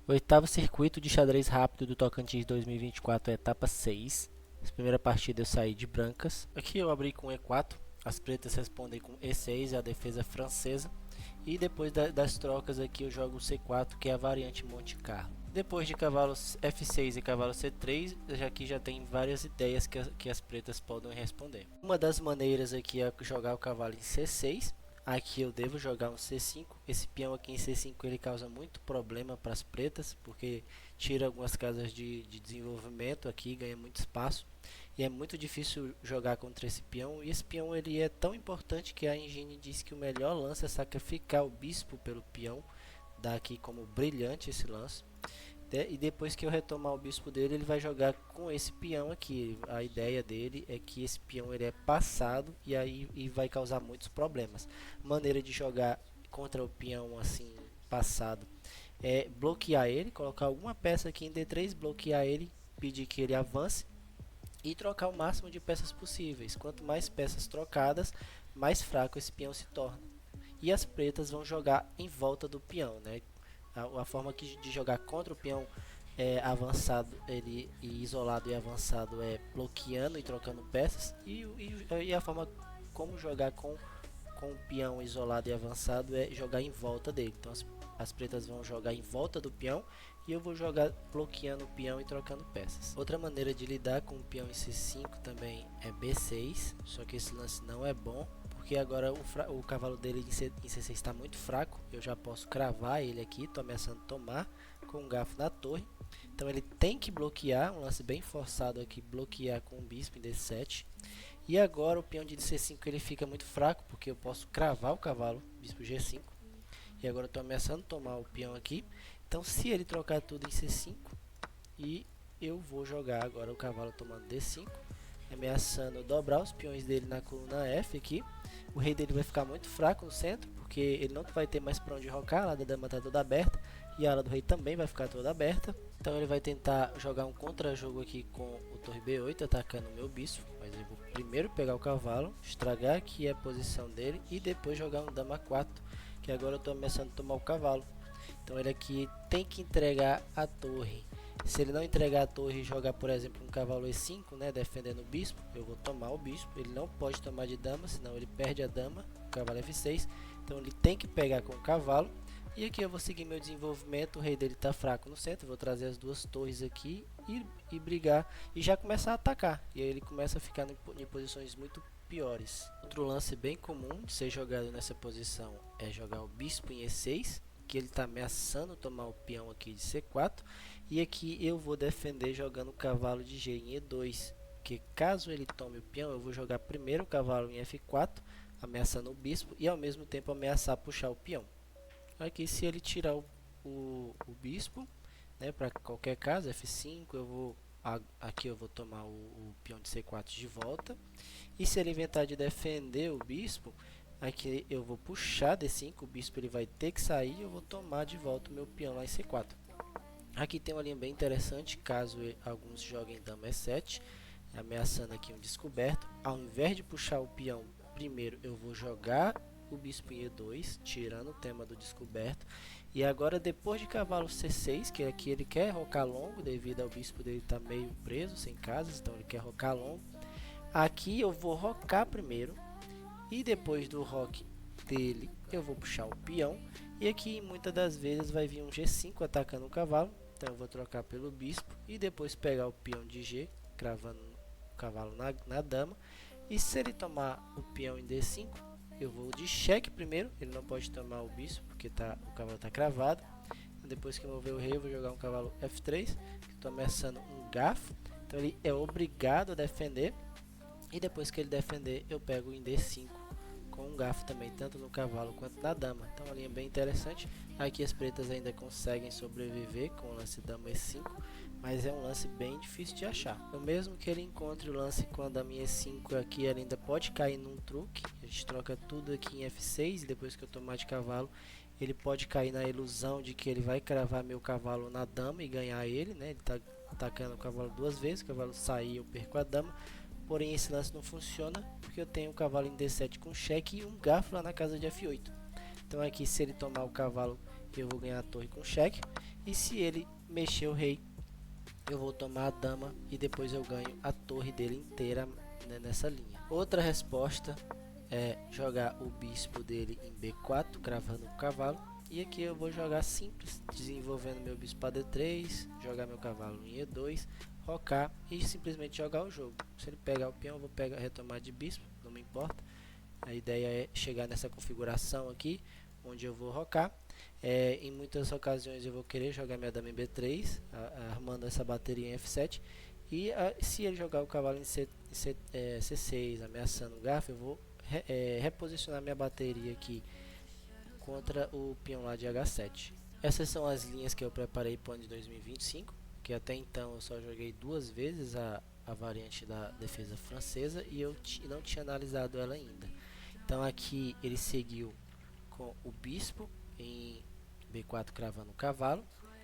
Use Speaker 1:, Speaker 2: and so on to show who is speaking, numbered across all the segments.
Speaker 1: Oitavo circuito de xadrez rápido do Tocantins 2024, etapa 6. Na primeira partida eu saí de brancas. Aqui eu abri com E4, as pretas respondem com E6, a defesa francesa. E depois das trocas aqui eu jogo C4, que é a variante Monte Carlo. Depois de cavalo F6 e cavalo C3, aqui já tem várias ideias que as pretas podem responder. Uma das maneiras aqui é jogar o cavalo em C6. Aqui eu devo jogar um C5. Esse peão aqui em C5 ele causa muito problema para as pretas, porque tira algumas casas de desenvolvimento aqui, ganha muito espaço. E é muito difícil jogar contra esse peão. E esse peão ele é tão importante que a engine diz que o melhor lance é sacrificar o bispo pelo peão. Dá aqui como brilhante esse lance. E depois que eu retomar o bispo dele, ele vai jogar com esse peão aqui. A ideia dele é que esse peão ele é passado e vai causar muitos problemas. Maneira de jogar contra o peão assim passado é bloquear ele, colocar alguma peça aqui em D3, bloquear ele, pedir que ele avance e trocar o máximo de peças possíveis. Quanto mais peças trocadas, mais fraco esse peão se torna. E as pretas vão jogar em volta do peão, né? A forma de jogar contra o peão avançado e isolado e avançado é bloqueando e trocando peças, e a forma como jogar com o peão isolado e avançado é jogar em volta dele. Então as pretas vão jogar em volta do peão e eu vou jogar bloqueando o peão e trocando peças. Outra maneira de lidar com o peão em C5 também é B6, só que esse lance não é bom, porque agora o cavalo dele em C6 está muito fraco. Eu já posso cravar ele aqui, estou ameaçando tomar com um garfo na torre. Então ele tem que bloquear, um lance bem forçado aqui, bloquear com o bispo em D7. E agora o peão de C5 ele fica muito fraco, porque eu posso cravar o cavalo, bispo G5. E agora eu estou ameaçando tomar o peão aqui. Então se ele trocar tudo em C5, e eu vou jogar agora o cavalo tomando D5, ameaçando dobrar os peões dele na coluna F aqui. O rei dele vai ficar muito fraco no centro, porque ele não vai ter mais para onde rocar, a ala da dama está toda aberta, e a ala do rei também vai ficar toda aberta. Então ele vai tentar jogar um contra-jogo aqui com o torre B8, atacando o meu bispo, mas eu vou primeiro pegar o cavalo, estragar aqui a posição dele, e depois jogar um dama 4, que agora eu estou ameaçando tomar o cavalo. Então ele aqui tem que entregar a torre. Se ele não entregar a torre e jogar, por exemplo, um cavalo E5, né, defendendo o bispo, eu vou tomar o bispo. Ele não pode tomar de dama, senão ele perde a dama, o cavalo F6. Então ele tem que pegar com o cavalo. E aqui eu vou seguir meu desenvolvimento, o rei dele está fraco no centro, vou trazer as duas torres aqui e brigar e já começar a atacar. E aí ele começa a ficar em posições muito piores. Outro lance bem comum de ser jogado nessa posição é jogar o bispo em E6, que ele está ameaçando tomar o peão aqui de C4. E aqui eu vou defender jogando o cavalo de G em E2, que caso ele tome o peão, eu vou jogar primeiro o cavalo em F4, ameaçando o bispo e ao mesmo tempo ameaçar puxar o peão. Aqui se ele tirar o bispo, né, para qualquer caso, F5, aqui eu vou tomar o peão de C4 de volta. E se ele inventar de defender o bispo, aqui eu vou puxar D5, o bispo ele vai ter que sair e eu vou tomar de volta o meu peão lá em C4. Aqui tem uma linha bem interessante, caso alguns joguem dama E7, ameaçando aqui um descoberto. Ao invés de puxar o peão, primeiro eu vou jogar o bispo em E2, tirando o tema do descoberto. E agora depois de cavalo C6, que aqui ele quer rocar longo, devido ao bispo dele estar meio preso, sem casas, então ele quer rocar longo. Aqui eu vou rocar primeiro, e depois do roque dele eu vou puxar o peão. E aqui muitas das vezes vai vir um G5 atacando o cavalo. Então eu vou trocar pelo bispo e depois pegar o peão de G, cravando o cavalo na dama. E se ele tomar o peão em D5, eu vou de cheque primeiro. Ele não pode tomar o bispo porque o cavalo está cravado. Depois que eu mover o rei, eu vou jogar um cavalo F3, que estou ameaçando um garfo. Então ele é obrigado a defender. E depois que ele defender, eu pego em D5 com um garfo também, tanto no cavalo quanto na dama. Então uma linha bem interessante. Aqui as pretas ainda conseguem sobreviver com o lance dama E5, mas é um lance bem difícil de achar. Então mesmo que ele encontre o lance com a dama E5 aqui, ele ainda pode cair num truque. A gente troca tudo aqui em F6 e depois que eu tomar de cavalo, ele pode cair na ilusão de que ele vai cravar meu cavalo na dama e ganhar ele, né? Ele está atacando o cavalo duas vezes, o cavalo sair eu perco a dama. Porém esse lance não funciona porque eu tenho o cavalo em D7 com cheque e um garfo lá na casa de F8. Então aqui se ele tomar o cavalo eu vou ganhar a torre com cheque. E se ele mexer o rei, eu vou tomar a dama e depois eu ganho a torre dele inteira, né, nessa linha. Outra resposta é jogar o bispo dele em B4, cravando o cavalo. E aqui eu vou jogar simples, desenvolvendo meu bispo para D3, jogar meu cavalo em E2, rocar e simplesmente jogar o jogo. Se ele pegar o peão, eu vou retomar de bispo, não me importa. A ideia é chegar nessa configuração aqui, onde eu vou rocar. Em muitas ocasiões eu vou querer jogar minha dama em B3, armando essa bateria em F7. E se ele jogar o cavalo em C6, ameaçando o garfo, eu vou reposicionar minha bateria aqui contra o peão lá de H7. Essas são as linhas que eu preparei para o ano de 2025, que até então eu só joguei 2 vezes a variante da defesa francesa e eu não tinha analisado ela ainda. Então aqui ele seguiu com o bispo em B4 cravando o cavalo.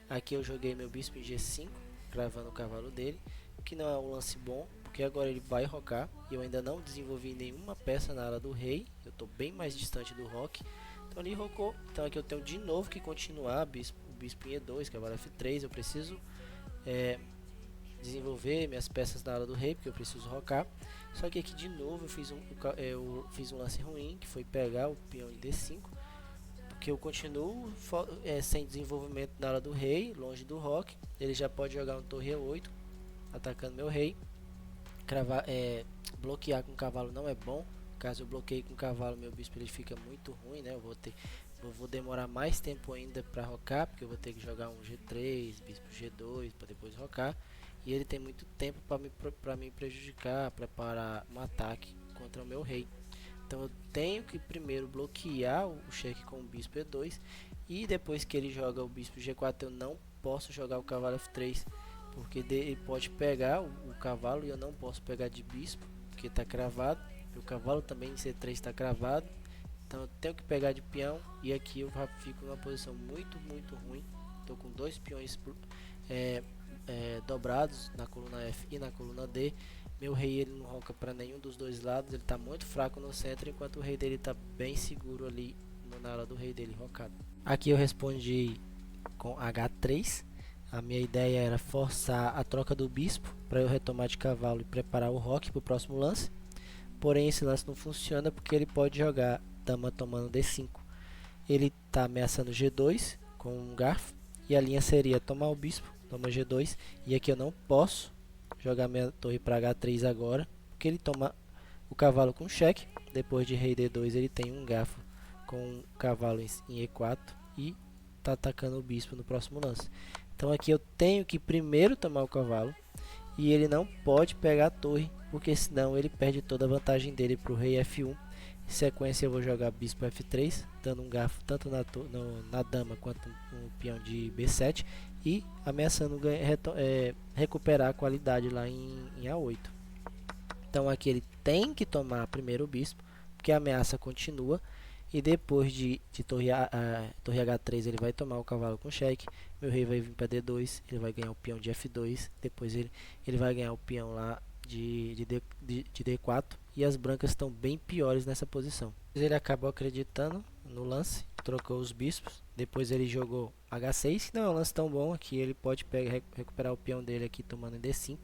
Speaker 1: Aqui eu joguei meu bispo em G5 cravando o cavalo dele, o que não é um lance bom, porque agora ele vai rocar e eu ainda não desenvolvi nenhuma peça na ala do rei, eu estou bem mais distante do roque. Então ele rocou, então aqui eu tenho de novo que continuar o bispo em E2, cavalo F3, eu preciso desenvolver minhas peças na ala do rei, porque eu preciso rocar. Só que aqui de novo eu fiz um lance ruim, que foi pegar o peão em D5, porque eu continuo sem desenvolvimento na ala do rei, longe do roque. Ele já pode jogar um torre E8, atacando meu rei. Bloquear com o cavalo não é bom. Caso eu bloqueie com o cavalo, meu bispo ele fica muito ruim, né? Eu vou demorar mais tempo ainda para rocar, porque eu vou ter que jogar um G3, bispo G2 para depois rocar. E ele tem muito tempo para me prejudicar, preparar um ataque contra o meu rei. Então eu tenho que primeiro bloquear o cheque com o bispo E2, e depois que ele joga o bispo G4 eu não posso jogar o cavalo F3, porque ele pode pegar o cavalo e eu não posso pegar de bispo, porque está cravado. O cavalo também em C3 está cravado, então eu tenho que pegar de peão, e aqui eu já fico numa posição muito ruim. Estou com 2 peões dobrados na coluna F e na coluna D. Meu rei ele não roca para nenhum dos dois lados, ele está muito fraco no centro, enquanto o rei dele está bem seguro ali na ala do rei dele rocado. Aqui eu respondi com H3. A minha ideia era forçar a troca do bispo para eu retomar de cavalo e preparar o roque para o próximo lance. Porém esse lance não funciona porque ele pode jogar dama tomando D5. Ele está ameaçando G2 com um garfo, e a linha seria tomar o bispo, toma G2, e aqui eu não posso jogar minha torre para H3 agora, porque ele toma o cavalo com cheque. Depois de rei D2 ele tem um garfo com um cavalo em E4 e está atacando o bispo no próximo lance. Então aqui eu tenho que primeiro tomar o cavalo, e ele não pode pegar a torre, porque senão ele perde toda a vantagem dele para o rei F1. Em sequência eu vou jogar bispo F3, dando um garfo tanto na dama quanto um peão de B7, e ameaçando recuperar a qualidade lá em A8. Então aqui ele tem que tomar primeiro o bispo, porque a ameaça continua. E depois de torre H3 ele vai tomar o cavalo com cheque. Meu rei vai vir para D2, ele vai ganhar o peão de F2. Depois ele vai ganhar o peão lá de D4. E as brancas estão bem piores nessa posição. Ele acabou acreditando no lance, trocou os bispos. Depois ele jogou H6, que não é um lance tão bom. Aqui ele pode recuperar o peão dele aqui tomando em D5.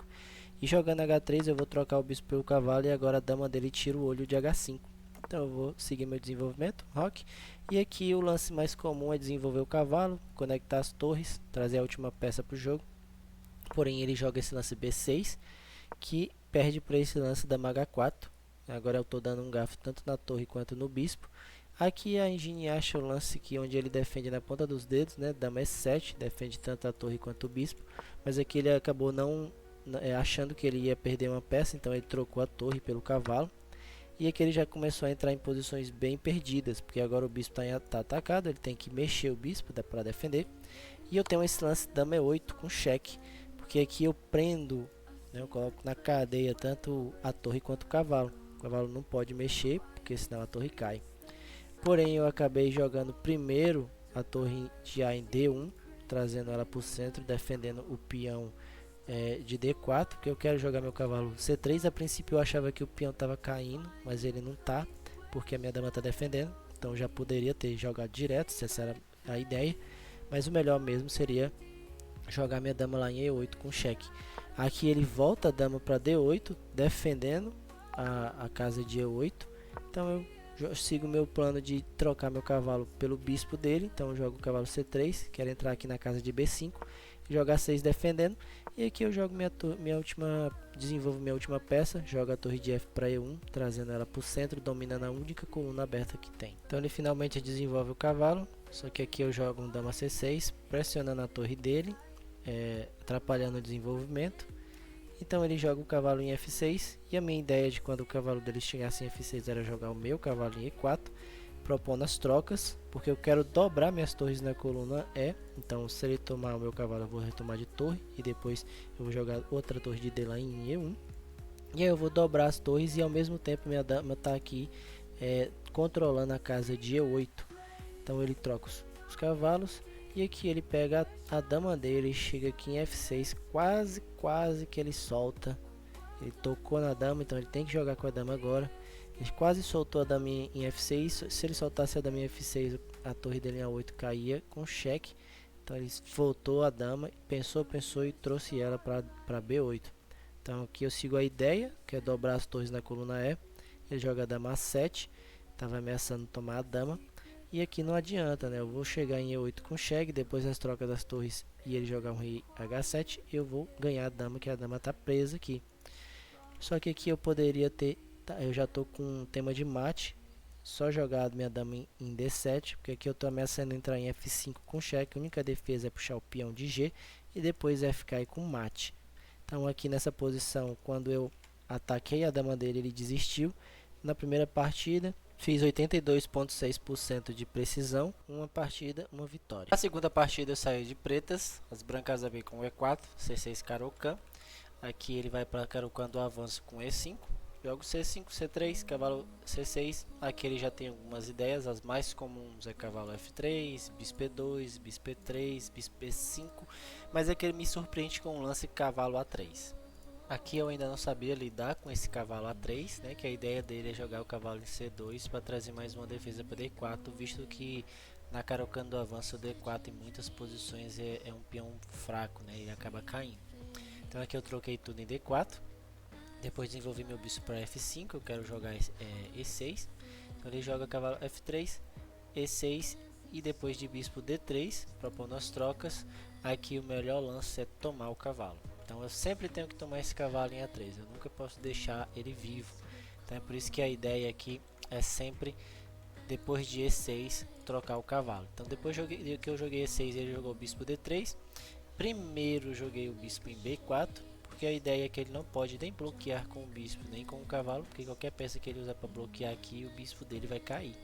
Speaker 1: E jogando H3 eu vou trocar o bispo pelo cavalo, e agora a dama dele tira o olho de H5. Então eu vou seguir meu desenvolvimento, roque. E aqui o lance mais comum é desenvolver o cavalo, conectar as torres, trazer a última peça para o jogo. Porém ele joga esse lance B6, que perde para esse lance dama H4. Agora eu estou dando um garfo tanto na torre quanto no bispo. Aqui a Engine acha o lance onde ele defende na ponta dos dedos, né? Dama E7, defende tanto a torre quanto o bispo. Mas aqui ele acabou achando que ele ia perder uma peça, então ele trocou a torre pelo cavalo. E aqui ele já começou a entrar em posições bem perdidas, porque agora o bispo está atacado, ele tem que mexer o bispo para defender. E eu tenho esse lance dama E8 com cheque, porque aqui eu prendo, né, eu coloco na cadeia tanto a torre quanto o cavalo. O cavalo não pode mexer, porque senão a torre cai. Porém eu acabei jogando primeiro a torre de A em D1, trazendo ela para o centro, defendendo o peão de D4, porque eu quero jogar meu cavalo C3. A princípio eu achava que o peão estava caindo, mas ele não está, porque a minha dama está defendendo. Então já poderia ter jogado direto, se essa era a ideia, mas o melhor mesmo seria jogar minha dama lá em E8 com cheque. Aqui ele volta a dama para D8, defendendo a casa de E8. Então eu sigo meu plano de trocar meu cavalo pelo bispo dele. Então eu jogo o cavalo C3, quero entrar aqui na casa de B5, jogar 6 defendendo. E aqui eu jogo desenvolvo minha última peça, jogo a torre de F para E1, trazendo ela para o centro, dominando a única coluna aberta que tem. Então ele finalmente desenvolve o cavalo, só que aqui eu jogo um dama C6, pressionando a torre dele, atrapalhando o desenvolvimento. Então ele joga o cavalo em F6, e a minha ideia de quando o cavalo dele chegasse em F6 era jogar o meu cavalo em E4, propondo as trocas, porque eu quero dobrar minhas torres na coluna E. Então se ele tomar o meu cavalo, eu vou retomar de torre, e depois eu vou jogar outra torre de D lá em E1, e aí eu vou dobrar as torres, e ao mesmo tempo minha dama está aqui controlando a casa de E8. Então ele troca os cavalos, e aqui ele pega a dama dele, chega aqui em F6, quase que ele solta. Ele tocou na dama, então ele tem que jogar com a dama agora. Ele quase soltou a dama em F6. Se ele soltasse a dama em F6, a torre dele em A8 caía com cheque. Então ele voltou a dama, pensou e trouxe ela para B8. Então aqui eu sigo a ideia, que é dobrar as torres na coluna E. Ele joga a dama A7, estava ameaçando tomar a dama. E aqui não adianta, né? Eu vou chegar em E8 com cheque, depois das trocas das torres e ele jogar um rei H7, eu vou ganhar a dama, que a dama está presa aqui. Só que aqui eu poderia ter, eu já estou com um tema de mate, só jogar minha dama em D7, porque aqui eu estou ameaçando entrar em F5 com cheque, a única defesa é puxar o peão de G e depois FK com mate. Então aqui nessa posição, quando eu ataquei a dama dele, ele desistiu. Na primeira partida, fiz 82,6% de precisão, uma partida, uma vitória. Na segunda partida eu saí de pretas, as brancas abri com E4, C6 Caro-Kann. Aqui ele vai para Caro-Kann do avanço com E5, jogo C5, C3, cavalo C6. Aqui ele já tem algumas ideias, as mais comuns é cavalo F3, bispo E2, bispo E3, bispo E5, mas aqui ele me surpreende com um lance cavalo A3. Aqui eu ainda não sabia lidar com esse cavalo A3, né, que a ideia dele é jogar o cavalo em C2 para trazer mais uma defesa para D4, visto que na Caro-Kann do avanço o D4 em muitas posições é um peão fraco, né, ele acaba caindo. Então aqui eu troquei tudo em D4, depois desenvolvi meu bispo para F5, eu quero jogar E6, então ele joga cavalo F3, E6 e depois de bispo D3, propondo as trocas. Aqui o melhor lance é tomar o cavalo. Então eu sempre tenho que tomar esse cavalo em A3, eu nunca posso deixar ele vivo. Então é por isso que a ideia aqui é sempre, depois de E6, trocar o cavalo. Então depois que eu joguei E6, ele jogou o bispo D3. Primeiro joguei o bispo em B4, porque a ideia é que ele não pode nem bloquear com o bispo, nem com o cavalo, porque qualquer peça que ele usar para bloquear aqui, o bispo dele vai cair.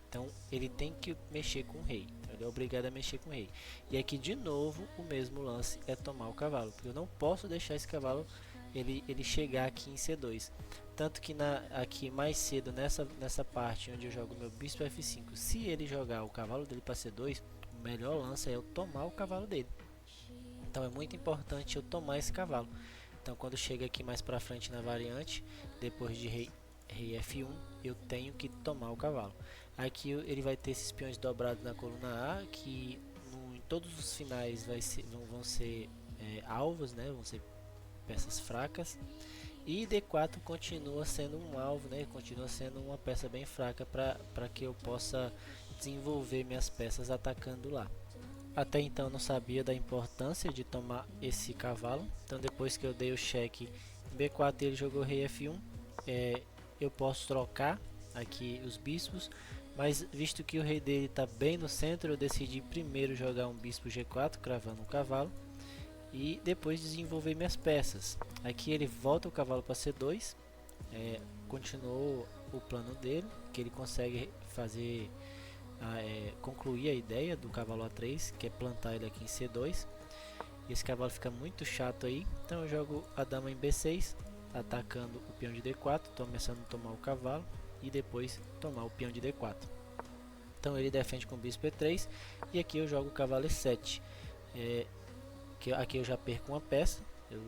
Speaker 1: Então ele tem que mexer com o rei, então, ele é obrigado a mexer com o rei. E aqui de novo o mesmo lance é tomar o cavalo, porque eu não posso deixar esse cavalo ele chegar aqui em C2. Tanto que aqui mais cedo nessa parte onde eu jogo meu bispo F5, se ele jogar o cavalo dele para C2, o melhor lance é eu tomar o cavalo dele. Então é muito importante eu tomar esse cavalo. Então quando chega aqui mais para frente na variante, depois de rei F1, eu tenho que tomar o cavalo. Aqui ele vai ter esses peões dobrados na coluna A, que em todos os finais vão ser alvos, né? Vão ser peças fracas. E D4 continua sendo um alvo, né? Continua sendo uma peça bem fraca para que eu possa desenvolver minhas peças atacando lá. Até então não sabia da importância de tomar esse cavalo. Então depois que eu dei o cheque em B4 e ele jogou rei F1, eu posso trocar aqui os bispos, mas visto que o rei dele está bem no centro, eu decidi primeiro jogar um bispo G4, cravando um cavalo, e depois desenvolver minhas peças. Aqui ele volta o cavalo para C2, continuou o plano dele, que ele consegue fazer concluir a ideia do cavalo A3, que é plantar ele aqui em C2. E esse cavalo fica muito chato aí, então eu jogo a dama em B6, atacando o peão de D4, estou começando a tomar o cavalo e depois tomar o peão de D4. Então ele defende com o bispo E3 e aqui eu jogo o cavalo E7. Aqui eu já perco uma peça, eu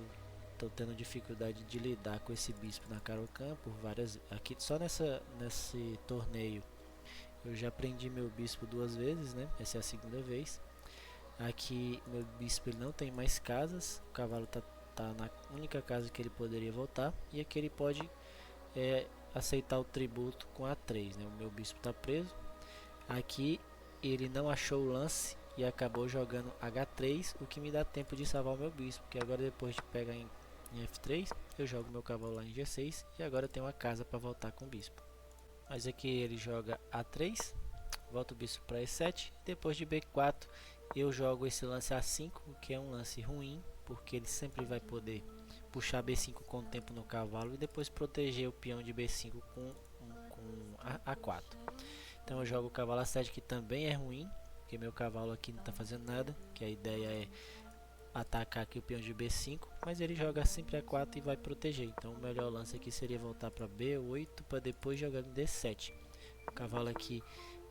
Speaker 1: estou tendo dificuldade de lidar com esse bispo na Caro-Kann por várias. Aqui só nesse torneio eu já prendi meu bispo 2 vezes, né? Essa é a segunda vez. Aqui meu bispo ele não tem mais casas, o cavalo tá na única casa que ele poderia voltar, e aqui ele pode aceitar o tributo com A3, né? O meu bispo está preso. Aqui ele não achou o lance e acabou jogando H3, o que me dá tempo de salvar o meu bispo, porque agora depois de pegar em F3, eu jogo meu cavalo lá em G6 e agora eu tenho uma casa para voltar com o bispo. Mas aqui ele joga A3, volta o bispo para E7, depois de B4 eu jogo esse lance A5, que é um lance ruim, porque ele sempre vai poder puxar B5 com o tempo no cavalo e depois proteger o peão de B5 com A4. Então eu jogo o cavalo A7, que também é ruim, porque meu cavalo aqui não está fazendo nada, que a ideia é atacar aqui o peão de B5, mas ele joga sempre A4 e vai proteger. Então o melhor lance aqui seria voltar para B8 para depois jogar no D7. O cavalo aqui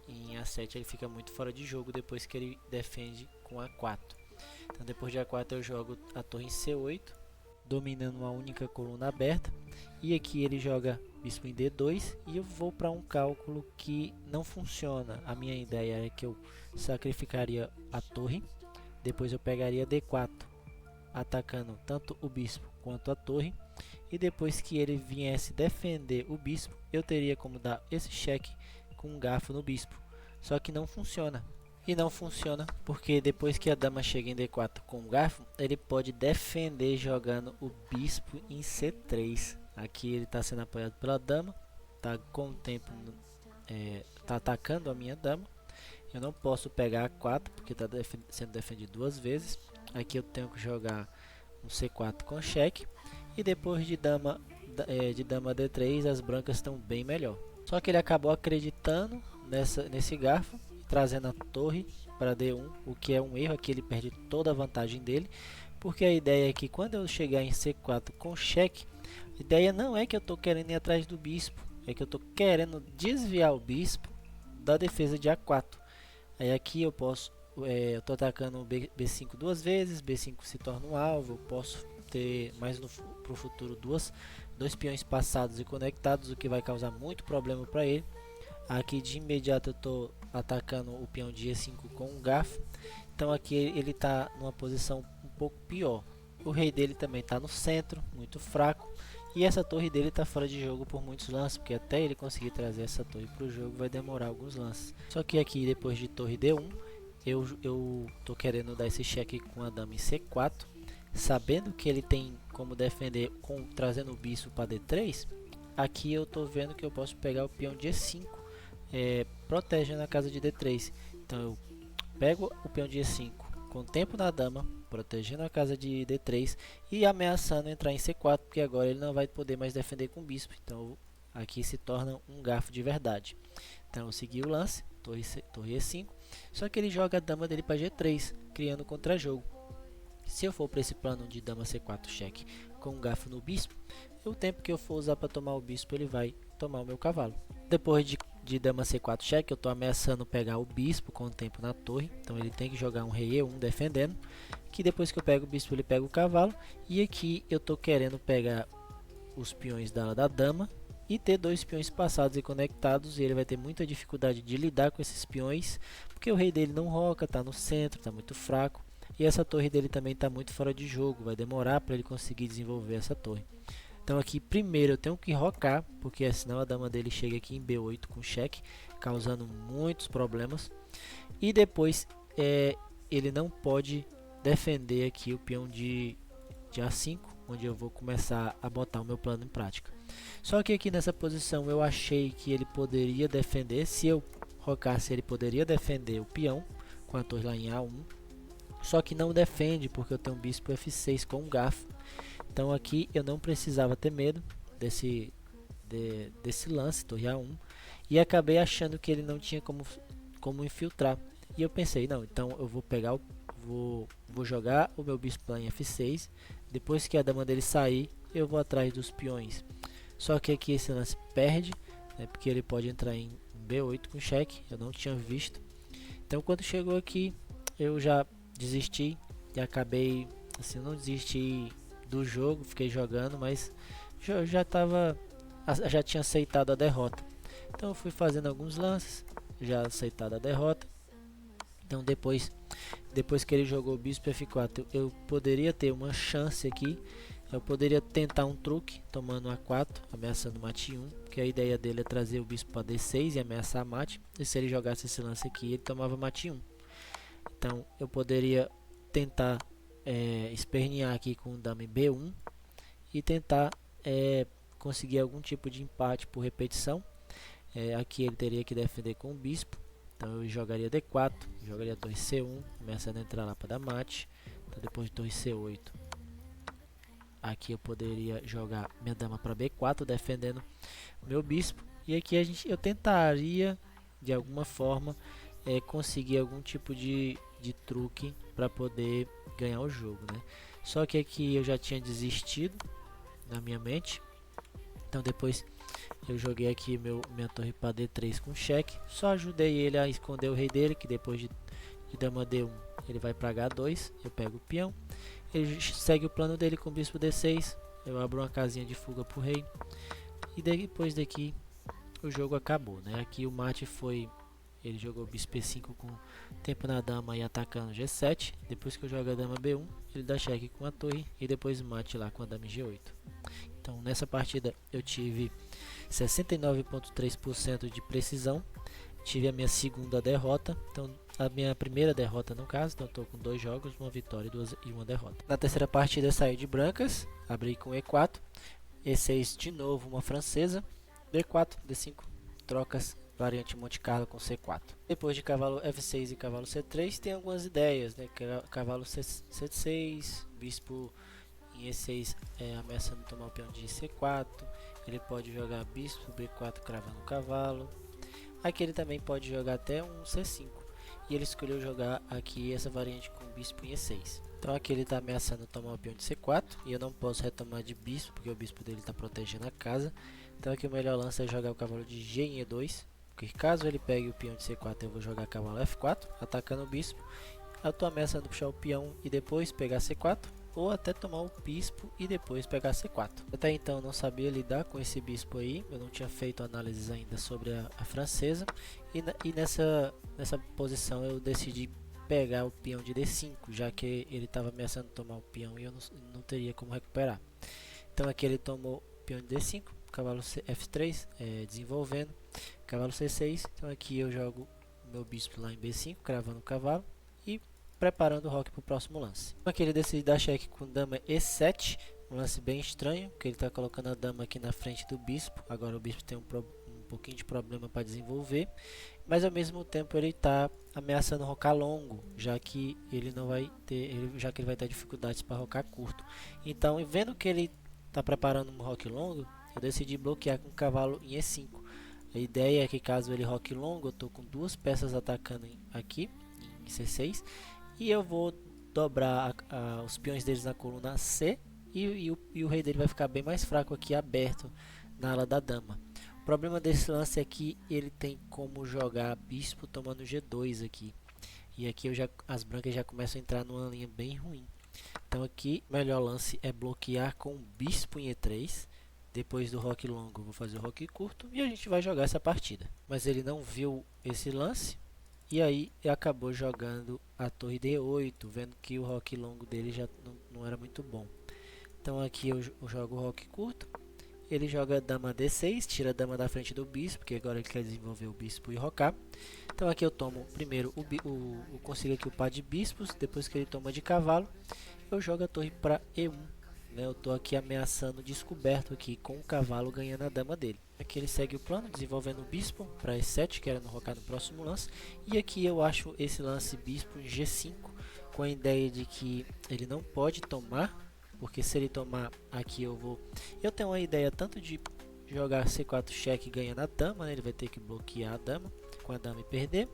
Speaker 1: em A7 ele fica muito fora de jogo depois que ele defende com A4. Então depois de A4 eu jogo a torre em C8, dominando uma única coluna aberta, e aqui ele joga bispo em D2 e eu vou para um cálculo que não funciona. A minha ideia é que eu sacrificaria a torre, depois eu pegaria D4, atacando tanto o bispo quanto a torre, e depois que ele viesse defender o bispo, eu teria como dar esse cheque com um garfo no bispo. Só que não funciona. E não funciona porque depois que a dama chega em D4 com o garfo, ele pode defender jogando o bispo em C3. Aqui ele está sendo apoiado pela dama, está com o tempo, tá atacando a minha dama. Eu não posso pegar A4 porque está sendo defendido duas vezes. Aqui eu tenho que jogar um C4 com cheque, e depois de dama D3 as brancas estão bem melhor. Só que ele acabou acreditando nesse garfo, trazendo a torre para D1, o que é um erro. Aqui ele perde toda a vantagem dele, porque a ideia é que quando eu chegar em C4 com cheque, a ideia não é que eu estou querendo ir atrás do bispo, é que eu estou querendo desviar o bispo da defesa de A4. Aí aqui eu posso, eu estou atacando o B5 duas vezes, B5 se torna um alvo, eu posso ter mais para o futuro dois peões passados e conectados, o que vai causar muito problema para ele. Aqui de imediato eu estou atacando o peão de E5 com um garfo, então aqui ele está numa posição um pouco pior. O rei dele também está no centro, muito fraco, e essa torre dele está fora de jogo por muitos lances, porque até ele conseguir trazer essa torre para o jogo vai demorar alguns lances. Só que aqui depois de torre D1, eu estou querendo dar esse cheque com a dama em C4, sabendo que ele tem como defender trazendo o bispo para D3. Aqui eu estou vendo que eu posso pegar o peão de E5, protegendo a casa de D3. Então eu pego o peão de E5 com o tempo na dama, protegendo a casa de D3 e ameaçando entrar em C4, porque agora ele não vai poder mais defender com o bispo. Então aqui se torna um garfo de verdade. Então eu segui o lance, torre E5, só que ele joga a dama dele para G3, criando contra-jogo. Se eu for para esse plano de dama C4 cheque com um garfo no bispo, o tempo que eu for usar para tomar o bispo, ele vai tomar o meu cavalo. Depois de dama C4 cheque, eu estou ameaçando pegar o bispo com o tempo na torre, então ele tem que jogar um rei E1 defendendo, que depois que eu pego o bispo ele pega o cavalo, e aqui eu estou querendo pegar os peões da dama e ter dois peões passados e conectados, e ele vai ter muita dificuldade de lidar com esses peões, porque o rei dele não roca, está no centro, está muito fraco, e essa torre dele também está muito fora de jogo, vai demorar para ele conseguir desenvolver essa torre. Então aqui primeiro eu tenho que rocar, porque senão a dama dele chega aqui em B8 com cheque, causando muitos problemas. E depois ele não pode defender aqui o peão de A5, onde eu vou começar a botar o meu plano em prática. Só que aqui nessa posição eu achei que ele poderia defender, se eu rocasse ele poderia defender o peão com a torre lá em A1. Só que não defende porque eu tenho um bispo F6 com um garfo. Então aqui eu não precisava ter medo desse lance, torre A1, e acabei achando que ele não tinha como infiltrar. E eu pensei, não, então eu vou pegar, vou jogar o meu bispo lá em F6, depois que a dama dele sair, eu vou atrás dos peões. Só que aqui esse lance perde, né, porque ele pode entrar em B8 com cheque, eu não tinha visto. Então quando chegou aqui, eu já desisti e acabei, assim, não desisti do jogo, fiquei jogando, mas já tinha aceitado a derrota. Então eu fui fazendo alguns lances, já aceitado a derrota. Então depois depois que ele jogou o bispo F4, eu poderia ter uma chance aqui. Eu poderia tentar um truque, tomando A4, ameaçando mate 1, que a ideia dele é trazer o bispo para D6 e ameaçar mate. E se ele jogasse esse lance aqui, ele tomava mate 1. Então eu poderia tentar espernear aqui com o dama em B1 e tentar conseguir algum tipo de empate por repetição. Aqui ele teria que defender com o bispo. Então eu jogaria D4, jogaria torre C1, ameaçando entrar lá para dar mate. Então depois de torre C8, aqui eu poderia jogar minha dama para B4, defendendo meu bispo. E aqui eu tentaria, de alguma forma, conseguir algum tipo de truque para poder ganhar o jogo, né? Só que aqui eu já tinha desistido na minha mente. Então depois eu joguei aqui minha torre para D3 com cheque. Só ajudei ele a esconder o rei dele, que depois de dama D1 ele vai para H2. Eu pego o peão. Ele segue o plano dele com o bispo D6. Eu abro uma casinha de fuga para o rei. E depois daqui o jogo acabou, né? Aqui o mate foi... Ele jogou bispo E5 com tempo na dama e atacando G7. Depois que eu jogo a dama B1, ele dá cheque com a torre e depois mate lá com a dama G8. Então nessa partida eu tive 69,3% de precisão. Tive a minha segunda derrota. Então a minha primeira derrota no caso. Então eu estou com 2 jogos, uma vitória e uma derrota. Na terceira partida eu saí de brancas. Abri com E4. E6 de novo uma francesa. D4, D5, trocas. Variante Monte Carlo com C4. Depois de cavalo F6 e cavalo C3 tem algumas ideias, né? Cavalo C6, bispo em E6 ameaçando tomar o peão de C4. Ele pode jogar bispo B4 cravando o cavalo. Aqui ele também pode jogar até um C5. E ele escolheu jogar aqui essa variante com bispo em E6. Então aqui ele está ameaçando tomar o peão de C4. E eu não posso retomar de bispo, porque o bispo dele está protegendo a casa. Então aqui o melhor lance é jogar o cavalo de G em E2. Porque caso ele pegue o peão de C4, eu vou jogar cavalo F4, atacando o bispo. Eu estou ameaçando puxar o peão e depois pegar C4, ou até tomar o bispo e depois pegar C4. Até então eu não sabia lidar com esse bispo aí, eu não tinha feito análises ainda sobre a francesa. E nessa posição eu decidi pegar o peão de D5, já que ele estava ameaçando tomar o peão e eu não teria como recuperar. Então aqui ele tomou o peão de D5, cavalo F3, desenvolvendo. Cavalo C6, então aqui eu jogo o meu bispo lá em B5, cravando o cavalo e preparando o roque para o próximo lance. Aqui ele decide dar cheque com dama E7, um lance bem estranho, porque ele está colocando a dama aqui na frente do bispo. Agora o bispo tem um pouquinho de problema para desenvolver, mas ao mesmo tempo ele está ameaçando rocar longo, já que ele não vai ter, já que ele vai ter dificuldades para rocar curto. Então, vendo que ele está preparando um roque longo, eu decidi bloquear com o cavalo em E5. A ideia é que caso ele roque longo, eu estou com 2 peças atacando aqui em C6 e eu vou dobrar os peões deles na coluna C e o rei dele vai ficar bem mais fraco aqui aberto na ala da dama. O problema desse lance é que ele tem como jogar bispo tomando G2 aqui. E aqui as brancas já começam a entrar numa linha bem ruim. Então aqui o melhor lance é bloquear com bispo em E3. Depois do roque longo, eu vou fazer o roque curto e a gente vai jogar essa partida. Mas ele não viu esse lance e aí acabou jogando a torre D8, vendo que o roque longo dele já não era muito bom. Então aqui eu jogo o roque curto, ele joga dama D6, tira a dama da frente do bispo, porque agora ele quer desenvolver o bispo e rocar. Então aqui eu tomo primeiro consigo aqui o par de bispos, depois que ele toma de cavalo, eu jogo a torre para E1. Eu estou aqui ameaçando descoberto aqui com o cavalo ganhando a dama dele. Aqui ele segue o plano, desenvolvendo o bispo para E7, querendo rocar no próximo lance. E aqui eu acho esse lance bispo em G5, com a ideia de que ele não pode tomar, porque se ele tomar aqui eu tenho uma ideia tanto de jogar C4 cheque ganhando a dama, né? Ele vai ter que bloquear a dama com a dama e perder.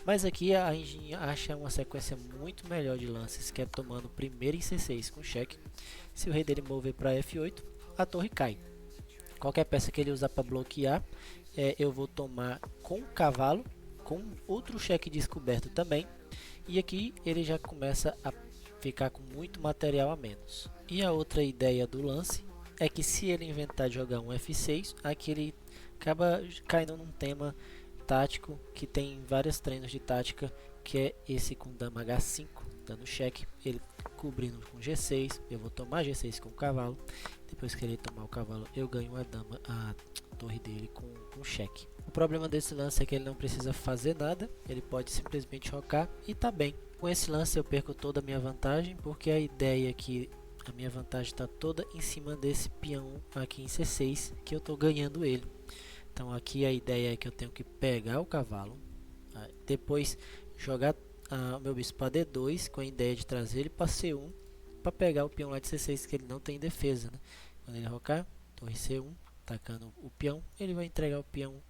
Speaker 1: Mas aqui a gente acha uma sequência muito melhor de lances, que é tomando primeiro em C6 com cheque. Se o rei dele mover para F8, a torre cai. Qualquer peça que ele usar para bloquear, eu vou tomar com o cavalo, com outro cheque descoberto também. E aqui ele já começa a ficar com muito material a menos. E a outra ideia do lance é que se ele inventar de jogar um F6, aqui ele acaba caindo num tema tático que tem vários treinos de tática, que é esse com dama H5, dando cheque, ele cobrindo com G6, eu vou tomar G6 com o cavalo. Depois que ele tomar o cavalo, eu ganho a torre dele com cheque. O problema desse lance é que ele não precisa fazer nada, ele pode simplesmente rocar e tá bem. Com esse lance eu perco toda a minha vantagem, porque a ideia é que a minha vantagem está toda em cima desse peão aqui em C6, que eu estou ganhando ele. Então aqui a ideia é que eu tenho que pegar o cavalo, depois jogar o meu bispo para D2, com a ideia de trazer ele para C1, para pegar o peão lá de C6, que ele não tem defesa, né? Quando ele rocar, torre C1, atacando o peão, ele vai entregar o peão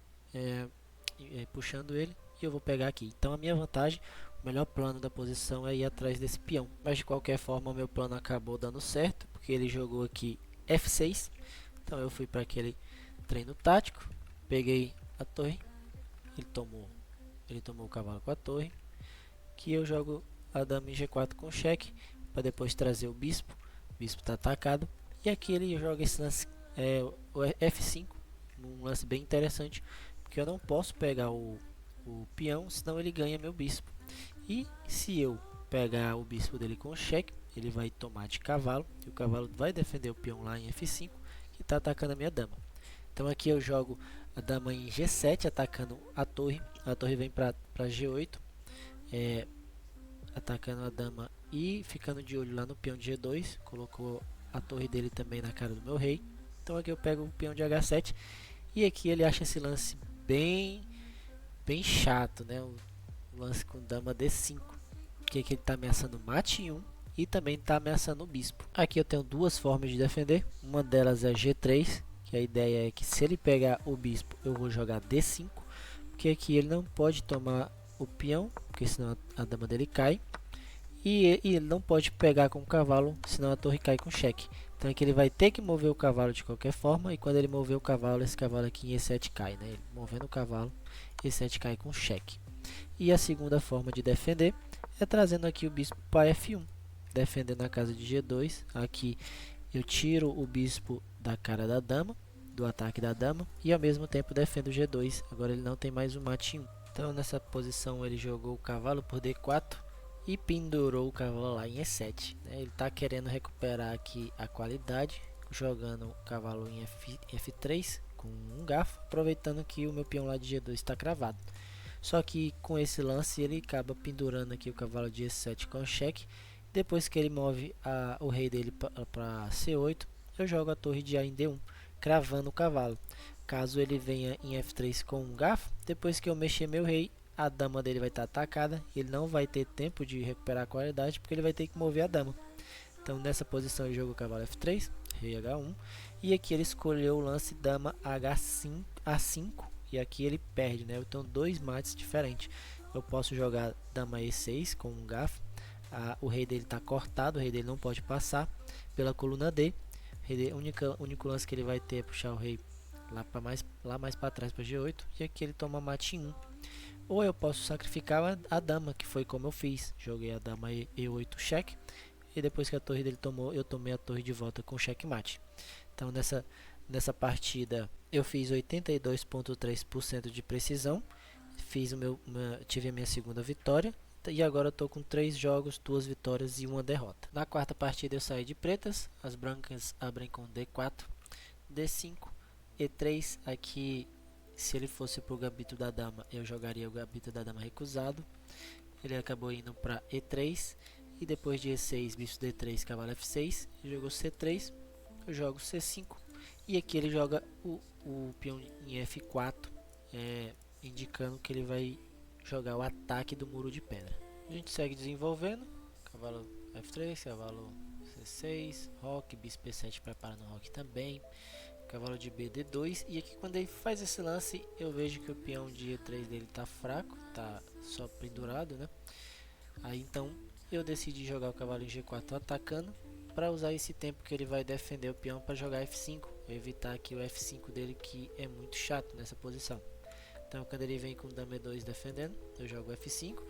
Speaker 1: puxando ele, e eu vou pegar aqui. Então a minha vantagem, o melhor plano da posição é ir atrás desse peão. Mas de qualquer forma o meu plano acabou dando certo, porque ele jogou aqui F6. Então eu fui para aquele treino tático, peguei a torre, ele tomou o cavalo com a torre, que eu jogo a dama em G4 com cheque, para depois trazer o bispo está atacado, e aqui ele joga esse lance, o F5, um lance bem interessante, porque eu não posso pegar o peão, senão ele ganha meu bispo. E se eu pegar o bispo dele com cheque, ele vai tomar de cavalo, e o cavalo vai defender o peão lá em F5, que está atacando a minha dama. Então aqui eu jogo a dama em G7, atacando a torre vem para G8, atacando a dama e ficando de olho lá no peão de G2, colocou a torre dele também na cara do meu rei. Então aqui eu pego o peão de H7, e aqui ele acha esse lance bem chato, né? O lance com dama D5, que aqui ele está ameaçando mate em 1 e também está ameaçando o bispo. Aqui eu tenho duas formas de defender, uma delas é G3, que a ideia é que se ele pegar o bispo eu vou jogar D5, porque aqui ele não pode tomar o peão, porque senão a dama dele cai, e ele não pode pegar com o cavalo, senão a torre cai com cheque. Então aqui ele vai ter que mover o cavalo de qualquer forma, e quando ele mover o cavalo, esse cavalo aqui em E7 cai, né? Ele movendo o cavalo, E7 cai com cheque. E a segunda forma de defender é trazendo aqui o bispo para F1, defendendo a casa de G2. Aqui eu tiro o bispo da cara da dama, do ataque da dama, e ao mesmo tempo defendo o G2. Agora ele não tem mais o mate 1. Então nessa posição ele jogou o cavalo por D4 e pendurou o cavalo lá em E7. Ele está querendo recuperar aqui a qualidade, jogando o cavalo em F3 com um garfo, aproveitando que o meu peão lá de G2 está cravado. Só que com esse lance ele acaba pendurando aqui o cavalo de E7 com cheque. Depois que ele move o rei dele para C8, eu jogo a torre de A em D1, cravando o cavalo. Caso ele venha em F3 com um garfo, depois que eu mexer meu rei, a dama dele vai estar atacada, ele não vai ter tempo de recuperar a qualidade, porque ele vai ter que mover a dama. Então nessa posição ele joga o cavalo F3, rei H1, e aqui ele escolheu o lance dama H5, A5, e aqui ele perde, né? Eu tenho dois mates diferentes. Eu posso jogar dama E6 com um garfo, o rei dele está cortado, o rei dele não pode passar pela coluna D. O único lance que ele vai ter é puxar o rei lá mais para trás para G8, e aqui ele toma mate 1. Ou eu posso sacrificar a dama, que foi como eu fiz. Joguei a dama E8 cheque, e depois que a torre dele tomou, eu tomei a torre de volta com checkmate. Então nessa partida eu fiz 82,3% de precisão, tive a minha segunda vitória, e agora estou com 3 jogos, 2 vitórias e 1 derrota. Na quarta partida eu saí de pretas, as brancas abrem com D4, D5, E3. Aqui, se ele fosse para o gambito da dama, eu jogaria o gambito da dama recusado. Ele acabou indo para E3, e depois de E6, bispo D3, cavalo F6, ele jogou C3, eu jogo C5, e aqui ele joga o peão em F4, indicando que ele vai jogar o ataque do muro de pedra. A gente segue desenvolvendo, cavalo F3, cavalo C6, roque, bispo E7 preparando o roque também, cavalo de B D2, e aqui quando ele faz esse lance eu vejo que o peão de E3 dele está fraco, está só pendurado, né? Aí então eu decidi jogar o cavalo em G4 atacando, para usar esse tempo que ele vai defender o peão para jogar F5, evitar aqui o F5 dele, que é muito chato nessa posição. Então quando ele vem com dama E2 defendendo, eu jogo F5,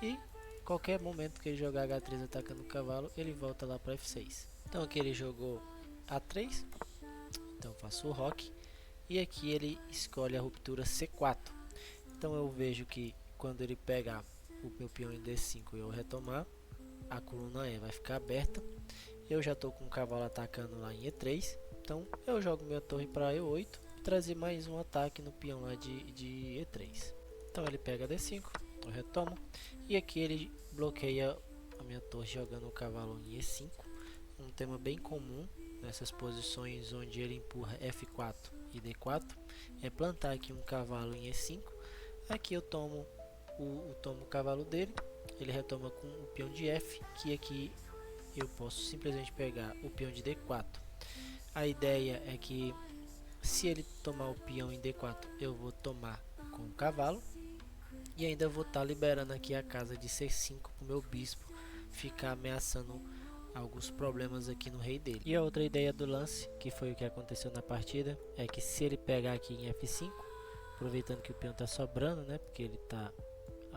Speaker 1: e qualquer momento que ele jogar H3 atacando o cavalo, ele volta lá para F6. Então aqui ele jogou A3, então eu faço o roque, e aqui ele escolhe a ruptura C4. Então eu vejo que quando ele pegar o meu peão em D5 eu retomar, a coluna E vai ficar aberta. Eu já estou com o cavalo atacando lá em E3, então eu jogo minha torre para E8 e trazer mais um ataque no peão lá de E3. Então ele pega D5, eu retomo, e aqui ele bloqueia a minha torre jogando o cavalo em E5, um tema bem comum nessas posições onde ele empurra F4 e D4, é plantar aqui um cavalo em E5. Aqui eu tomo o cavalo dele, ele retoma com o peão de F, que aqui eu posso simplesmente pegar o peão de D4. A ideia é que se ele tomar o peão em D4, eu vou tomar com o cavalo, e ainda vou estar liberando aqui a casa de C5 para o meu bispo ficar ameaçando alguns problemas aqui no rei dele. E a outra ideia do lance, que foi o que aconteceu na partida, é que se ele pegar aqui em F5, aproveitando que o peão está sobrando, né, porque ele está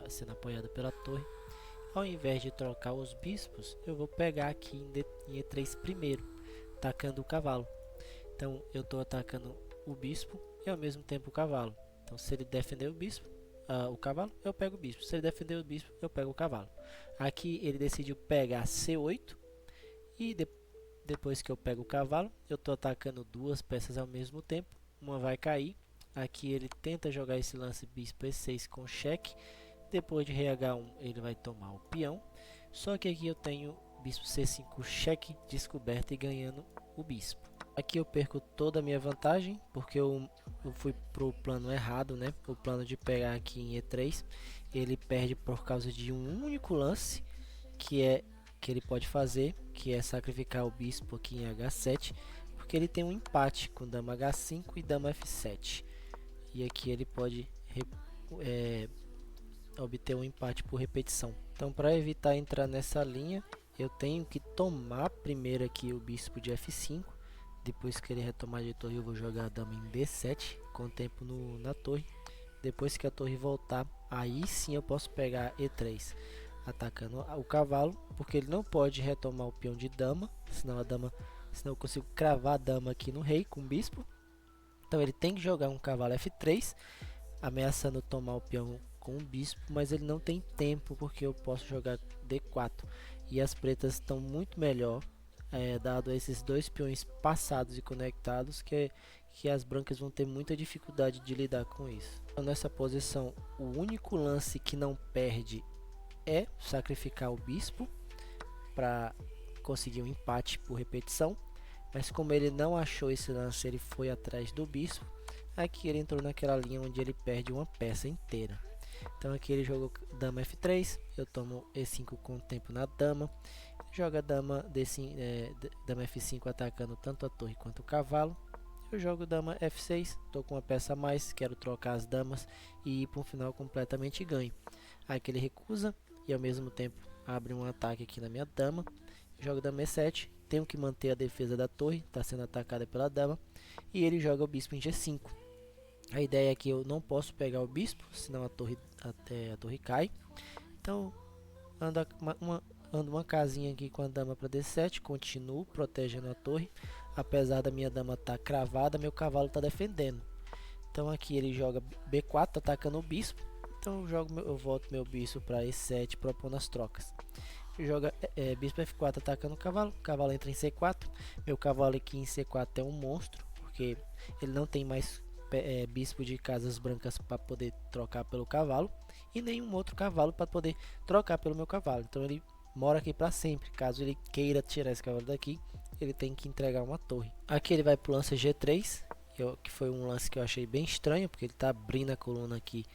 Speaker 1: sendo apoiado pela torre, ao invés de trocar os bispos, eu vou pegar aqui em E3 primeiro, atacando o cavalo. Então eu estou atacando o bispo e ao mesmo tempo o cavalo. Então se ele defender o bispo, o cavalo, eu pego o bispo. Se ele defender o bispo, eu pego o cavalo. Aqui ele decidiu pegar C8 e depois que eu pego o cavalo, eu estou atacando duas peças ao mesmo tempo. Uma vai cair. Aqui ele tenta jogar esse lance bispo E6 com cheque. Depois de rei H1 ele vai tomar o peão. Só que aqui eu tenho bispo C5 cheque descoberto e ganhando o bispo. Aqui eu perco toda a minha vantagem, porque eu fui para o plano errado, né? O plano de pegar aqui em E3. Ele perde por causa de um único lance, que ele pode fazer, que é sacrificar o bispo aqui em H7, porque ele tem um empate com dama H5 e dama F7. E aqui ele pode obter um empate por repetição. Então, para evitar entrar nessa linha, eu tenho que tomar primeiro aqui o bispo de F5. Depois que ele retomar de torre, eu vou jogar a dama em B7 com o tempo na torre. Depois que a torre voltar, aí sim eu posso pegar E3 atacando o cavalo, porque ele não pode retomar o peão de dama, senão eu consigo cravar a dama aqui no rei com o bispo. Então ele tem que jogar um cavalo F3, ameaçando tomar o peão com o bispo, mas ele não tem tempo, porque eu posso jogar D4 e as pretas estão muito melhor, dado esses dois peões passados e conectados, que as brancas vão ter muita dificuldade de lidar com isso. Então, nessa posição, o único lance que não perde é sacrificar o bispo para conseguir um empate por repetição, mas como ele não achou esse lance, ele foi atrás do bispo. Aqui ele entrou naquela linha onde ele perde uma peça inteira. Então aqui ele jogou dama F3, eu tomo E5 com o tempo na dama, joga dama dama F5 atacando tanto a torre quanto o cavalo. Eu jogo dama F6, estou com uma peça a mais, quero trocar as damas e ir para um final completamente ganho. Aqui ele recusa e ao mesmo tempo abre um ataque aqui na minha dama. Jogo dama E7, tenho que manter a defesa da torre, está sendo atacada pela dama, e ele joga o bispo em G5. A ideia é que eu não posso pegar o bispo, senão a torre cai. Então ando uma casinha aqui com a dama para D7, continuo protegendo a torre. Apesar da minha dama estar cravada, meu cavalo está defendendo. Então aqui ele joga B4 atacando o bispo. Então eu volto meu bispo para E7 propondo as trocas. Joga bispo F4 atacando o cavalo entra em C4. Meu cavalo aqui em C4 é um monstro, porque ele não tem mais bispo de casas brancas para poder trocar pelo cavalo, e nenhum outro cavalo para poder trocar pelo meu cavalo. Então ele mora aqui para sempre. Caso ele queira tirar esse cavalo daqui, ele tem que entregar uma torre. Aqui ele vai para o lance G3, que foi um lance que eu achei bem estranho, porque ele está abrindo a coluna aqui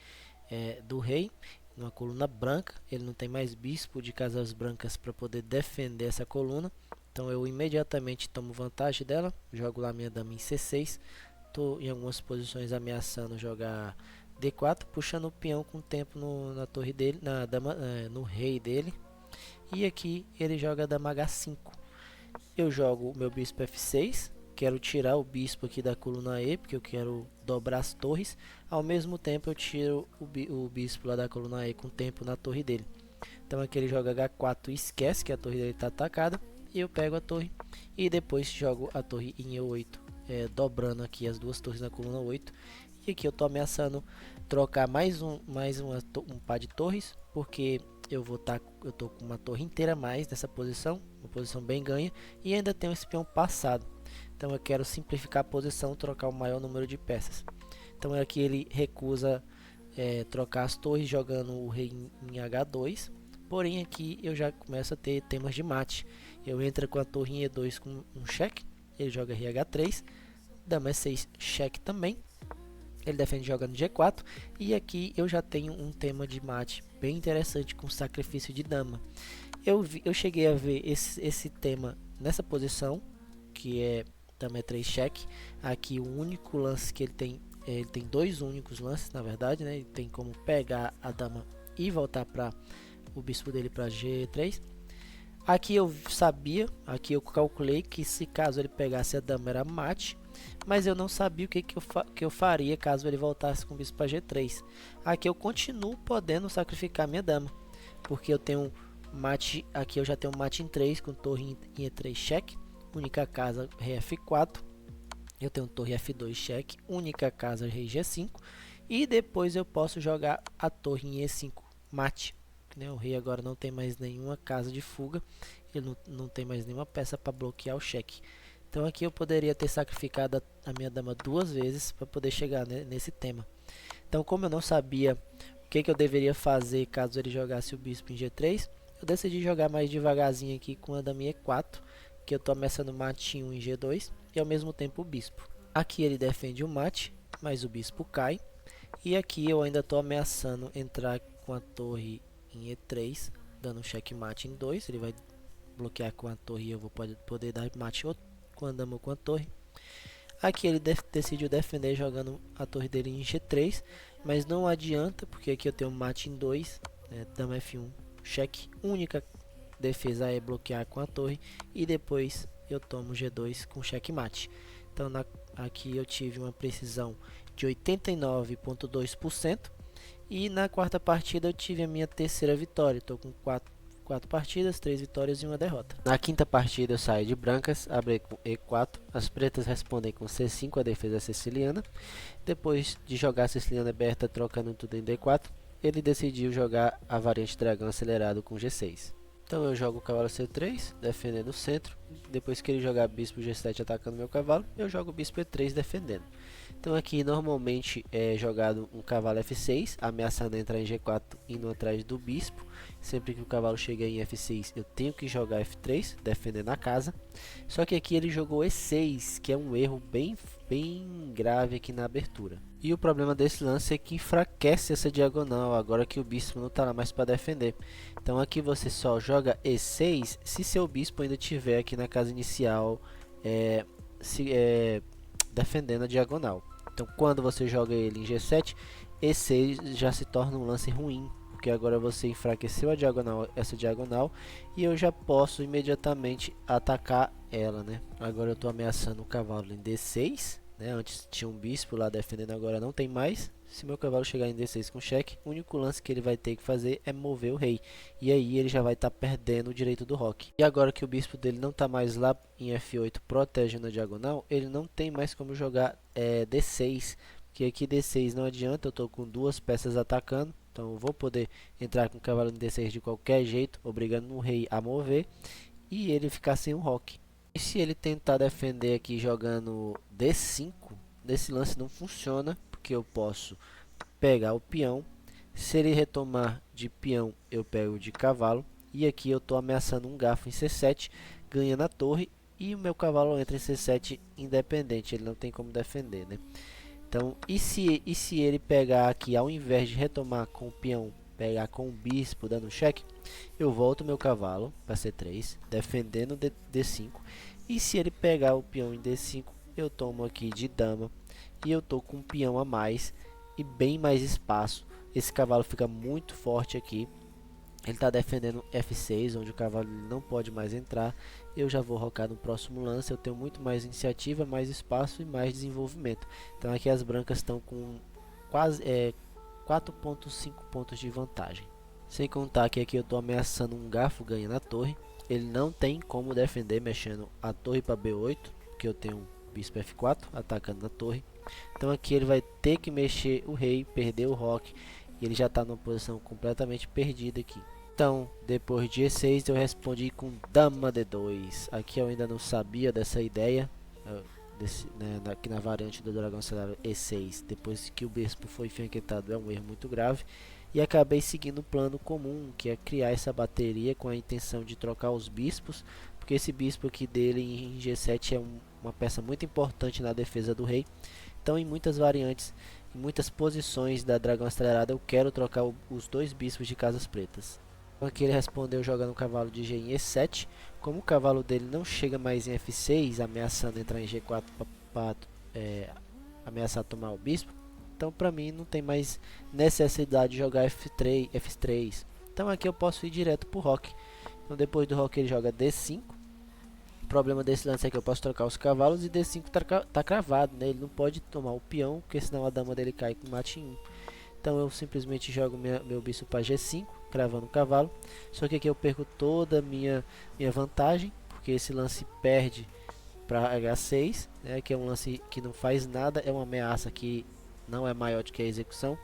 Speaker 1: do rei, numa coluna branca. Ele não tem mais bispo de casas brancas para poder defender essa coluna. Então eu imediatamente tomo vantagem dela, jogo lá minha dama em C6. Estou em algumas posições ameaçando jogar D4, puxando o peão com o tempo na torre dele, no rei dele. E aqui ele joga a dama H5. Eu jogo o meu bispo F6, quero tirar o bispo aqui da coluna E, porque eu quero dobrar as torres. Ao mesmo tempo eu tiro o bispo lá da coluna E com o tempo na torre dele. Então aqui ele joga H4 e esquece que a torre dele está atacada. E eu pego a torre e depois jogo a torre em E8, dobrando aqui as duas torres na coluna 8. E aqui eu estou ameaçando trocar mais um par de torres, porque eu tô com uma torre inteira a mais nessa posição, uma posição bem ganha, e ainda tenho esse peão passado. Então eu quero simplificar a posição, trocar o maior número de peças. Então aqui ele recusa trocar as torres jogando o rei em H2. Porém aqui eu já começo a ter temas de mate. Eu entro com a torre em E2 com um cheque, ele joga rei H3, dama E6 cheque também. Ele defende jogando G4, e aqui eu já tenho um tema de mate bem interessante com sacrifício de dama. Eu cheguei a ver esse tema nessa posição, que é dama E3 cheque. Aqui o único lance que ele tem dois únicos lances na verdade, né? Ele tem como pegar a dama e voltar para o bispo dele para G3. Aqui eu sabia, aqui eu calculei que se caso ele pegasse a dama era mate, mas eu não sabia o que eu faria caso ele voltasse com o bispo para G3. Aqui eu continuo podendo sacrificar minha dama, porque eu tenho mate, aqui eu já tenho mate em 3 com torre em E3 cheque, única casa rei F4, eu tenho torre F2 cheque, única casa rei G5, e depois eu posso jogar a torre em E5 mate. O rei agora não tem mais nenhuma casa de fuga, ele não tem mais nenhuma peça para bloquear o cheque. Então aqui eu poderia ter sacrificado a minha dama duas vezes para poder chegar nesse tema. Então, como eu não sabia o que eu deveria fazer caso ele jogasse o bispo em G3, eu decidi jogar mais devagarzinho aqui com a dama em E4, que eu estou ameaçando o matinho em G2 e ao mesmo tempo o bispo. Aqui ele defende o mate, mas o bispo cai, e aqui eu ainda estou ameaçando entrar com a torre em E3, dando um checkmate em 2, ele vai bloquear com a torre e eu vou poder dar mate com a dama ou com a torre. Aqui ele decidiu defender jogando a torre dele em G3, mas não adianta, porque aqui eu tenho mate em 2, dama F1, cheque, única defesa é bloquear com a torre, e depois eu tomo G2 com checkmate. Então aqui eu tive uma precisão de 89,2%. E na quarta partida eu tive a minha terceira vitória. Estou com 4 partidas, 3 vitórias e uma derrota. Na quinta partida eu saio de brancas, abri com E4. As pretas respondem com C5, a defesa siciliana. Depois de jogar a siciliana aberta, trocando tudo em D4, ele decidiu jogar a variante dragão acelerado com G6. Então eu jogo o cavalo C3, defendendo o centro. Depois que ele jogar bispo G7 atacando meu cavalo, eu jogo o bispo E3 defendendo. Então aqui normalmente é jogado um cavalo F6, ameaçando entrar em G4, indo atrás do bispo. Sempre que o cavalo chega em F6, eu tenho que jogar F3, defendendo a casa. Só que aqui ele jogou E6, que é um erro bem grave aqui na abertura. E o problema desse lance é que enfraquece essa diagonal, agora que o bispo não está lá mais para defender. Então aqui você só joga E6 se seu bispo ainda estiver aqui na casa inicial, defendendo a diagonal. Então quando você joga ele em G7, E6 já se torna um lance ruim, porque agora você enfraqueceu essa diagonal, e eu já posso imediatamente atacar ela, né? Agora eu estou ameaçando o cavalo em D6, né? Antes tinha um bispo lá defendendo, agora não tem mais. Se meu cavalo chegar em D6 com cheque, o único lance que ele vai ter que fazer é mover o rei, e aí ele já vai estar perdendo o direito do roque. E agora que o bispo dele não está mais lá em F8 protegendo a diagonal, ele não tem mais como jogar D6, porque aqui D6 não adianta, eu estou com duas peças atacando. Então eu vou poder entrar com o cavalo em D6 de qualquer jeito, obrigando o rei a mover, e ele ficar sem o roque. E se ele tentar defender aqui jogando D5, nesse lance não funciona, porque eu posso pegar o peão. Se ele retomar de peão, eu pego de cavalo. E aqui eu estou ameaçando um garfo em C7, ganhando a torre, e o meu cavalo entra em C7 independente, ele não tem como defender, né? Então, e se ele pegar aqui, ao invés de retomar com o peão, pegar com o bispo dando cheque, eu volto meu cavalo para C3, defendendo D5. E se ele pegar o peão em D5, eu tomo aqui de dama, e eu tô com um peão a mais e bem mais espaço. Esse cavalo fica muito forte aqui. Ele está defendendo F6, onde o cavalo não pode mais entrar. Eu já vou rocar no próximo lance. Eu tenho muito mais iniciativa, mais espaço e mais desenvolvimento. Então aqui as brancas estão com quase 4,5 pontos de vantagem. Sem contar que aqui eu estou ameaçando um garfo ganhando a torre. Ele não tem como defender mexendo a torre para B8, porque eu tenho um bispo F4 atacando na torre. Então aqui ele vai ter que mexer o rei, perder o roque, e ele já está numa posição completamente perdida aqui. Então, depois de E6, eu respondi com Dama D2. Aqui eu ainda não sabia dessa ideia, aqui na variante do Dragão Acelerado E6, depois que o bispo foi enfiaquetado, é um erro muito grave. E acabei seguindo o plano comum, que é criar essa bateria com a intenção de trocar os bispos, porque esse bispo aqui dele em G7 é uma peça muito importante na defesa do rei. Então, em muitas variantes, em muitas posições da Dragão Acelerada, eu quero trocar os dois bispos de casas pretas. Aqui ele respondeu jogando o cavalo de G em E7. Como o cavalo dele não chega mais em F6, ameaçando entrar em G4 para ameaçar tomar o bispo, então para mim não tem mais necessidade de jogar F3. Então aqui eu posso ir direto para o roque. Então depois do roque ele joga D5. O problema desse lance é que eu posso trocar os cavalos e D5 tá cravado, né? Ele não pode tomar o peão, porque senão a dama dele cai com mate em 1. Então eu simplesmente jogo meu bispo para G5, cravando o cavalo. Só que aqui eu perco toda a minha vantagem, porque esse lance perde para H6, né, que é um lance que não faz nada, é uma ameaça que não é maior do que a execução.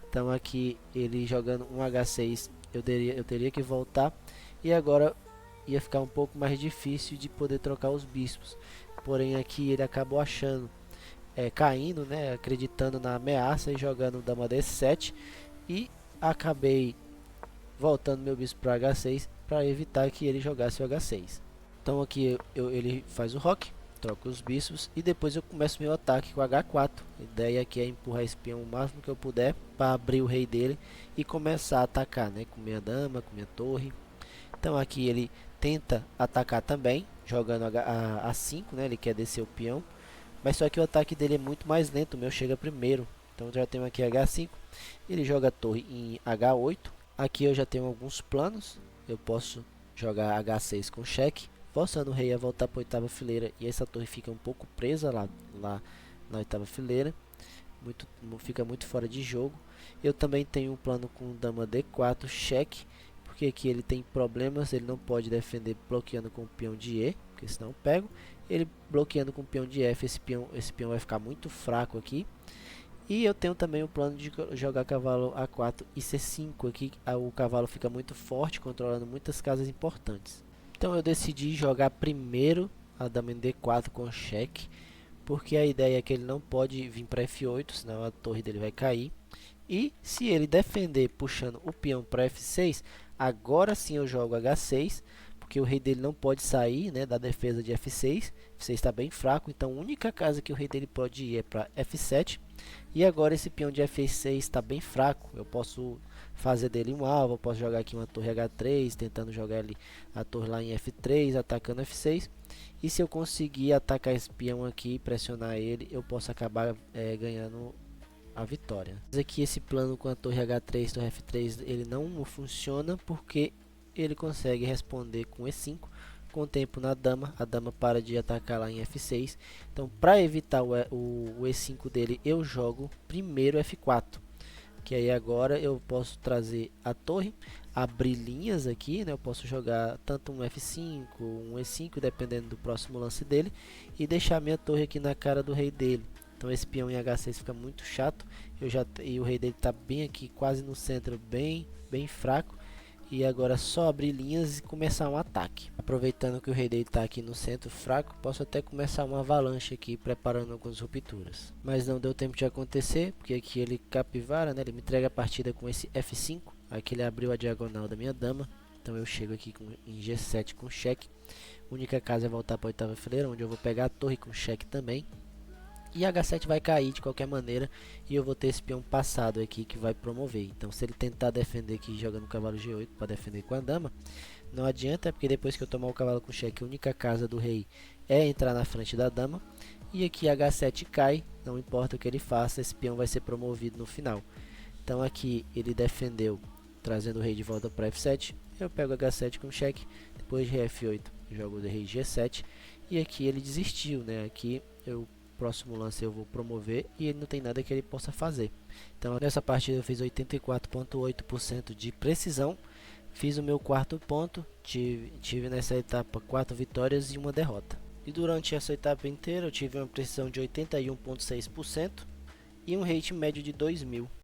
Speaker 1: Então aqui ele jogando um H6 eu teria que voltar, e agora ia ficar um pouco mais difícil de poder trocar os bispos. Porém aqui ele acabou achando, caindo, né, acreditando na ameaça e jogando dama D7, e acabei voltando meu bispo para H6 para evitar que ele jogasse o H6. Então aqui ele faz o roque, troca os bispos e depois eu começo meu ataque com H4. A ideia aqui é empurrar esse peão o máximo que eu puder para abrir o rei dele e começar a atacar, né, com minha dama, com minha torre. Então aqui ele tenta atacar também, jogando A5, né, ele quer descer o peão, mas só que o ataque dele é muito mais lento, o meu chega primeiro. Então já tenho aqui H5, ele joga a torre em H8. Aqui eu já tenho alguns planos, eu posso jogar H6 com cheque, forçando o rei a voltar para a oitava fileira, e essa torre fica um pouco presa lá na oitava fileira, fica muito fora de jogo. Eu também tenho um plano com dama D4 cheque, porque aqui ele tem problemas, ele não pode defender bloqueando com o peão de E, porque senão eu pego. Ele bloqueando com o peão de F, esse peão vai ficar muito fraco aqui. E eu tenho também o plano de jogar cavalo A4 e C5 aqui, o cavalo fica muito forte, controlando muitas casas importantes. Então eu decidi jogar primeiro a dama em D4 com cheque, porque a ideia é que ele não pode vir para F8, senão a torre dele vai cair. E se ele defender puxando o peão para F6, agora sim eu jogo H6, porque o rei dele não pode sair, né, da defesa de F6. F6 está bem fraco, então a única casa que o rei dele pode ir é para F7. E agora esse peão de F6 está bem fraco, eu posso fazer dele um alvo, eu posso jogar aqui uma torre H3, tentando jogar ali a torre lá em F3, atacando F6. E se eu conseguir atacar esse peão aqui e pressionar ele, eu posso acabar ganhando a vitória. Mas aqui esse plano com a torre H3, torre F3, ele não funciona porque ele consegue responder com E5. Com o tempo na dama, a dama para de atacar lá em F6. Então, para evitar o E5 dele, eu jogo primeiro F4. Que aí agora eu posso trazer a torre, abrir linhas aqui, né? Eu posso jogar tanto um F5, um E5, dependendo do próximo lance dele, e deixar minha torre aqui na cara do rei dele. Então esse peão em H6 fica muito chato. E o rei dele está bem aqui, quase no centro, bem fraco. E agora é só abrir linhas e começar um ataque. Aproveitando que o rei dele está aqui no centro fraco, posso até começar uma avalanche aqui, preparando algumas rupturas. Mas não deu tempo de acontecer, porque aqui ele capivara, né? Ele me entrega a partida com esse F5. Aqui ele abriu a diagonal da minha dama. Então eu chego aqui em G7 com cheque. Única casa é voltar para a oitava fileira, onde eu vou pegar a torre com cheque também. E H7 vai cair de qualquer maneira, e eu vou ter esse peão passado aqui que vai promover. Então se ele tentar defender aqui jogando o cavalo G8 para defender com a dama, não adianta, porque depois que eu tomar o cavalo com cheque, a única casa do rei é entrar na frente da dama. E aqui H7 cai, não importa o que ele faça, esse peão vai ser promovido no final. Então aqui ele defendeu, trazendo o rei de volta para F7, eu pego H7 com cheque, depois de F8 jogo o rei G7, e aqui ele desistiu, né? Aqui próximo lance eu vou promover e ele não tem nada que ele possa fazer. Então nessa partida eu fiz 84,8% de precisão, fiz o meu quarto ponto, tive nessa etapa 4 vitórias e uma derrota. E durante essa etapa inteira eu tive uma precisão de 81,6% e um rate médio de 2000.